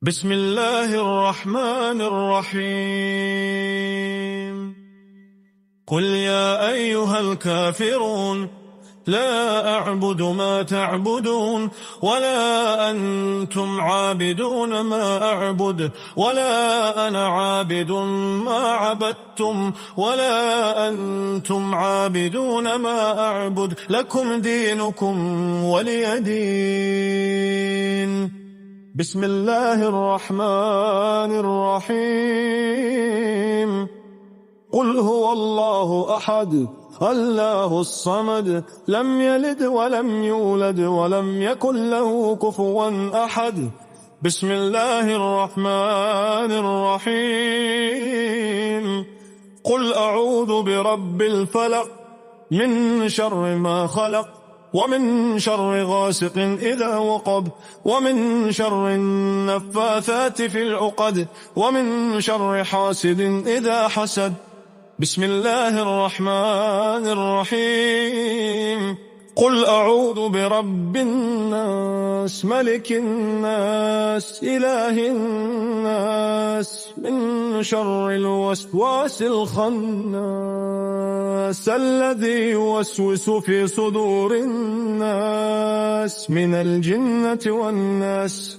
بسم الله الرحمن الرحيم. قل يا أيها الكافرون لا أعبد ما تعبدون ولا أنتم عابدون ما أعبد ولا أنا عابد ما عبدتم ولا أنتم عابدون ما أعبد لكم دينكم ولي دين. بسم الله الرحمن الرحيم. قل هو الله أحد الله الصمد لم يلد ولم يولد ولم يكن له كفوا أحد. بسم الله الرحمن الرحيم. قل أعوذ برب الفلق من شر ما خلق ومن شر غاسق إذا وقب ومن شر النفاثات في العقد ومن شر حاسد إذا حسد. بسم الله الرحمن الرحيم. قل أعوذ برب الناس ملك الناس إله الناس من شر الوسواس الخناس الذي يوسوس في صدور الناس من الجنة والناس.